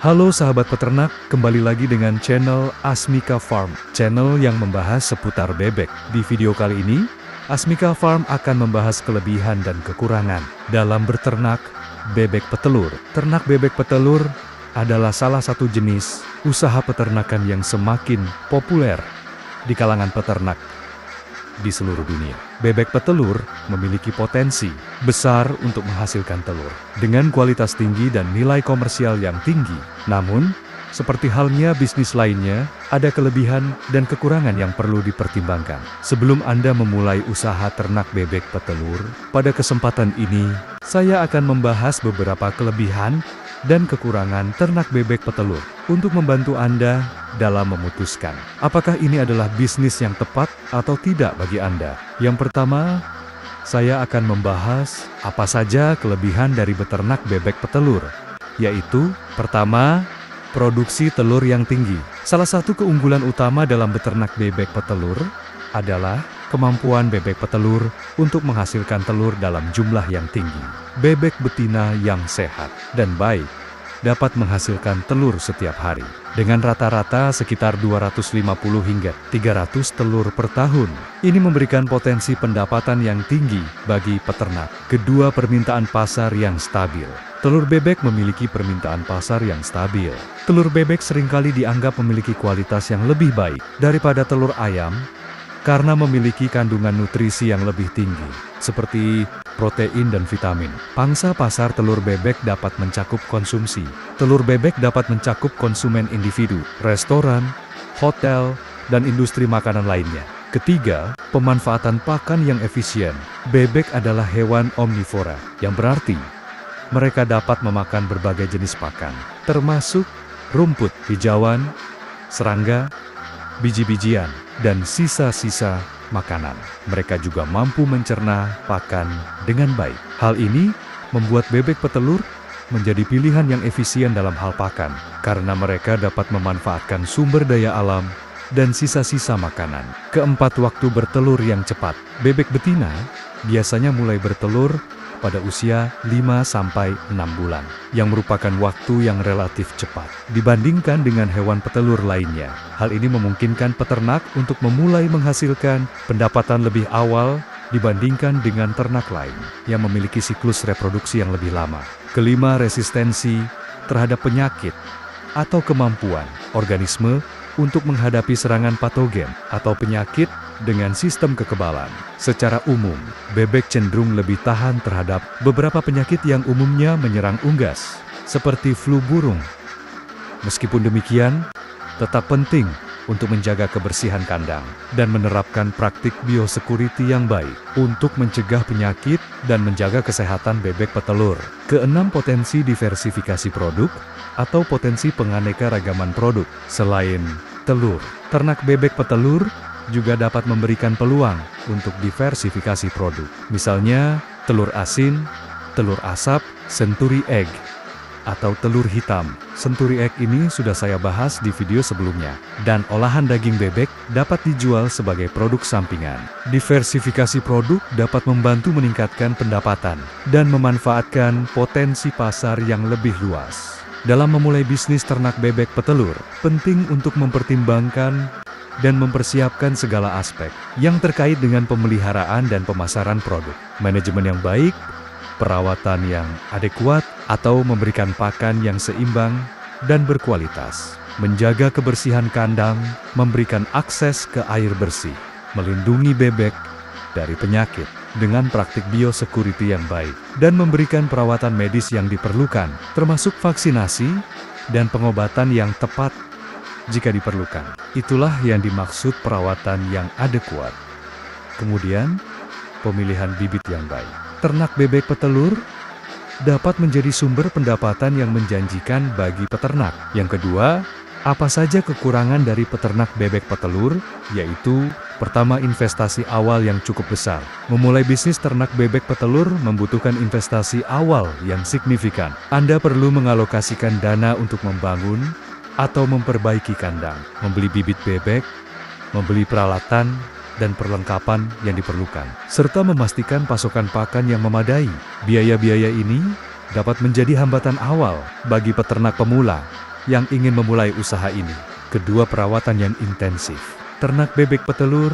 Halo sahabat peternak, kembali lagi dengan channel Asmika Farm, channel yang membahas seputar bebek. Di video kali ini, Asmika Farm akan membahas kelebihan dan kekurangan dalam beternak bebek petelur. Ternak bebek petelur adalah salah satu jenis usaha peternakan yang semakin populer di kalangan peternak di seluruh dunia. Bebek petelur memiliki potensi besar untuk menghasilkan telur dengan kualitas tinggi dan nilai komersial yang tinggi. Namun, seperti halnya bisnis lainnya, ada kelebihan dan kekurangan yang perlu dipertimbangkan. Sebelum Anda memulai usaha ternak bebek petelur, pada kesempatan ini, saya akan membahas beberapa kelebihan dan kekurangan ternak bebek petelur untuk membantu Anda dalam memutuskan apakah ini adalah bisnis yang tepat atau tidak bagi Anda. Yang pertama, saya akan membahas apa saja kelebihan dari beternak bebek petelur, yaitu pertama, produksi telur yang tinggi. Salah satu keunggulan utama dalam beternak bebek petelur adalah kemampuan bebek petelur untuk menghasilkan telur dalam jumlah yang tinggi. Bebek betina yang sehat dan baik dapat menghasilkan telur setiap hari dengan rata-rata sekitar 250 hingga 300 telur per tahun. Ini memberikan potensi pendapatan yang tinggi bagi peternak. Kedua, permintaan pasar yang stabil. Telur bebek memiliki permintaan pasar yang stabil. Telur bebek seringkali dianggap memiliki kualitas yang lebih baik daripada telur ayam karena memiliki kandungan nutrisi yang lebih tinggi, seperti protein dan vitamin. Pangsa pasar telur bebek dapat mencakup konsumsi. Telur bebek dapat mencakup konsumen individu, restoran, hotel, dan industri makanan lainnya. Ketiga, pemanfaatan pakan yang efisien. Bebek adalah hewan omnivora, yang berarti mereka dapat memakan berbagai jenis pakan, termasuk rumput, hijauan, serangga, biji-bijian, dan sisa-sisa makanan. Mereka juga mampu mencerna pakan dengan baik. Hal ini membuat bebek petelur menjadi pilihan yang efisien dalam hal pakan, karena mereka dapat memanfaatkan sumber daya alam dan sisa-sisa makanan. Keempat, waktu bertelur yang cepat. Bebek betina biasanya mulai bertelur pada usia 5-6 bulan, yang merupakan waktu yang relatif cepat dibandingkan dengan hewan petelur lainnya. Hal ini memungkinkan peternak untuk memulai menghasilkan pendapatan lebih awal dibandingkan dengan ternak lain yang memiliki siklus reproduksi yang lebih lama. Kelima, resistensi terhadap penyakit atau kemampuan organisme untuk menghadapi serangan patogen atau penyakit dengan sistem kekebalan. Secara umum, bebek cenderung lebih tahan terhadap beberapa penyakit yang umumnya menyerang unggas, seperti flu burung. Meskipun demikian, tetap penting untuk menjaga kebersihan kandang dan menerapkan praktik biosecurity yang baik untuk mencegah penyakit dan menjaga kesehatan bebek petelur. Keenam, potensi diversifikasi produk atau potensi penganeka-ragaman produk. Selain telur, ternak bebek petelur juga dapat memberikan peluang untuk diversifikasi produk. Misalnya, telur asin, telur asap, century egg, atau telur hitam. Century egg ini sudah saya bahas di video sebelumnya. Dan olahan daging bebek dapat dijual sebagai produk sampingan. Diversifikasi produk dapat membantu meningkatkan pendapatan dan memanfaatkan potensi pasar yang lebih luas. Dalam memulai bisnis ternak bebek petelur, penting untuk mempertimbangkan dan mempersiapkan segala aspek yang terkait dengan pemeliharaan dan pemasaran produk. Manajemen yang baik, perawatan yang adekuat, atau memberikan pakan yang seimbang dan berkualitas. Menjaga kebersihan kandang, memberikan akses ke air bersih, melindungi bebek dari penyakit dengan praktik biosecurity yang baik, dan memberikan perawatan medis yang diperlukan, termasuk vaksinasi dan pengobatan yang tepat jika diperlukan. Itulah yang dimaksud perawatan yang adekuat. Kemudian, pemilihan bibit yang baik. Ternak bebek petelur dapat menjadi sumber pendapatan yang menjanjikan bagi peternak. Yang kedua, apa saja kekurangan dari peternak bebek petelur? Yaitu, pertama, investasi awal yang cukup besar. Memulai bisnis ternak bebek petelur membutuhkan investasi awal yang signifikan. Anda perlu mengalokasikan dana untuk membangun atau memperbaiki kandang, membeli bibit bebek, membeli peralatan dan perlengkapan yang diperlukan, serta memastikan pasokan pakan yang memadai. Biaya-biaya ini dapat menjadi hambatan awal bagi peternak pemula yang ingin memulai usaha ini. Kedua, perawatan yang intensif. Ternak bebek petelur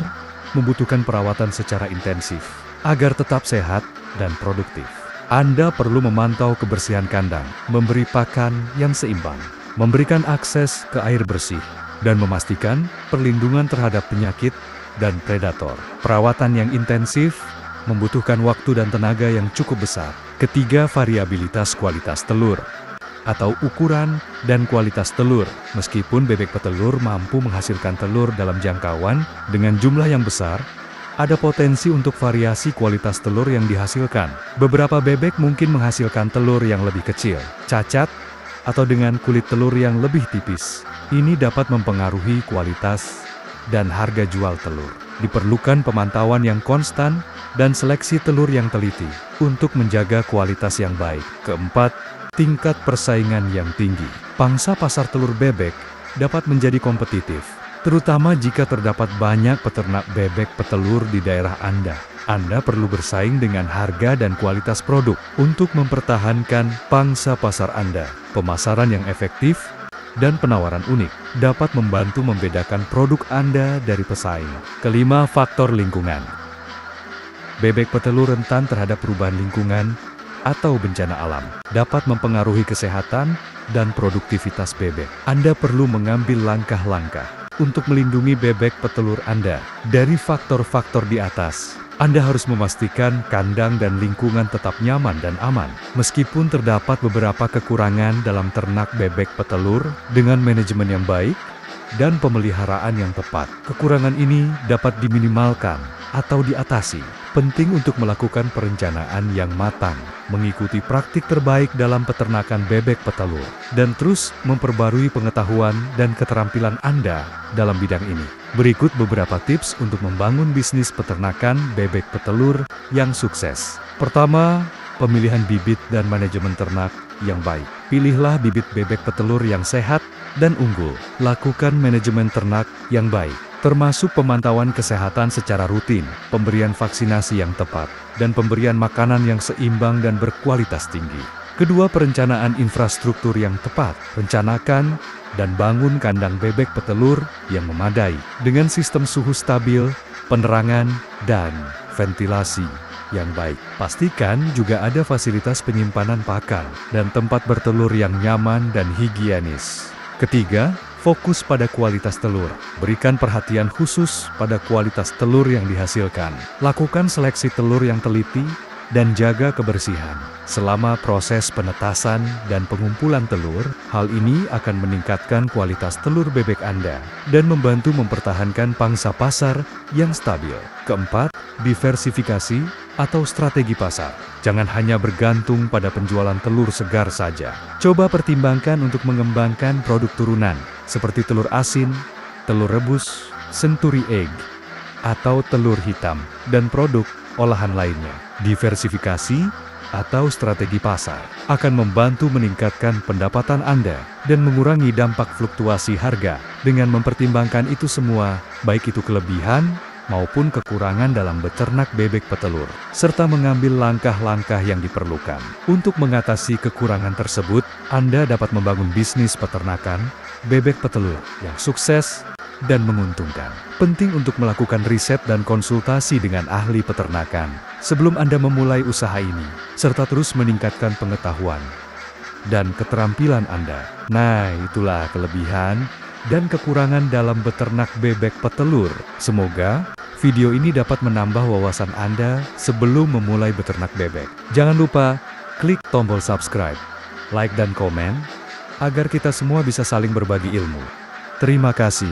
membutuhkan perawatan secara intensif agar tetap sehat dan produktif. Anda perlu memantau kebersihan kandang, memberi pakan yang seimbang, memberikan akses ke air bersih, dan memastikan perlindungan terhadap penyakit dan predator. Perawatan yang intensif membutuhkan waktu dan tenaga yang cukup besar. Ketiga, variabilitas kualitas telur atau ukuran dan kualitas telur. Meskipun bebek petelur mampu menghasilkan telur dalam jangkauan dengan jumlah yang besar, ada potensi untuk variasi kualitas telur yang dihasilkan. Beberapa bebek mungkin menghasilkan telur yang lebih kecil, cacat, atau dengan kulit telur yang lebih tipis. Ini dapat mempengaruhi kualitas dan harga jual telur. Diperlukan pemantauan yang konstan dan seleksi telur yang teliti untuk menjaga kualitas yang baik. Keempat, tingkat persaingan yang tinggi. Pangsa pasar telur bebek dapat menjadi kompetitif, terutama jika terdapat banyak peternak bebek petelur di daerah Anda. Anda perlu bersaing dengan harga dan kualitas produk untuk mempertahankan pangsa pasar Anda. Pemasaran yang efektif dan penawaran unik dapat membantu membedakan produk Anda dari pesaing. Kelima, faktor lingkungan. Bebek petelur rentan terhadap perubahan lingkungan atau bencana alam, dapat mempengaruhi kesehatan dan produktivitas bebek. Anda perlu mengambil langkah-langkah untuk melindungi bebek petelur Anda dari faktor-faktor di atas. Anda harus memastikan kandang dan lingkungan tetap nyaman dan aman. Meskipun terdapat beberapa kekurangan dalam ternak bebek petelur, dengan manajemen yang baik dan pemeliharaan yang tepat, kekurangan ini dapat diminimalkan atau diatasi. Penting untuk melakukan perencanaan yang matang, mengikuti praktik terbaik dalam peternakan bebek petelur, dan terus memperbarui pengetahuan dan keterampilan Anda dalam bidang ini. Berikut beberapa tips untuk membangun bisnis peternakan bebek petelur yang sukses. Pertama, pemilihan bibit dan manajemen ternak yang baik. Pilihlah bibit bebek petelur yang sehat dan unggul. Lakukan manajemen ternak yang baik, termasuk pemantauan kesehatan secara rutin, pemberian vaksinasi yang tepat, dan pemberian makanan yang seimbang dan berkualitas tinggi. Kedua, perencanaan infrastruktur yang tepat. Rencanakan dan bangun kandang bebek petelur yang memadai, dengan sistem suhu stabil, penerangan, dan ventilasi yang baik. Pastikan juga ada fasilitas penyimpanan pakan dan tempat bertelur yang nyaman dan higienis. Ketiga, fokus pada kualitas telur. Berikan perhatian khusus pada kualitas telur yang dihasilkan. Lakukan seleksi telur yang teliti dan jaga kebersihan selama proses penetasan dan pengumpulan telur. Hal ini akan meningkatkan kualitas telur bebek Anda dan membantu mempertahankan pangsa pasar yang stabil. Keempat, diversifikasi atau strategi pasar. Jangan hanya bergantung pada penjualan telur segar saja. Coba pertimbangkan untuk mengembangkan produk turunan seperti telur asin, telur rebus, century egg, atau telur hitam, dan produk olahan lainnya. Diversifikasi atau strategi pasar akan membantu meningkatkan pendapatan Anda dan mengurangi dampak fluktuasi harga. Dengan mempertimbangkan itu semua, baik itu kelebihan maupun kekurangan dalam beternak bebek petelur, serta mengambil langkah-langkah yang diperlukan untuk mengatasi kekurangan tersebut, Anda dapat membangun bisnis peternakan bebek petelur yang sukses dan menguntungkan. Penting untuk melakukan riset dan konsultasi dengan ahli peternakan sebelum Anda memulai usaha ini, serta terus meningkatkan pengetahuan dan keterampilan Anda. Nah, itulah kelebihan dan kekurangan dalam beternak bebek petelur. Semoga video ini dapat menambah wawasan Anda sebelum memulai beternak bebek. Jangan lupa klik tombol subscribe, like dan komen, agar kita semua bisa saling berbagi ilmu. Terima kasih.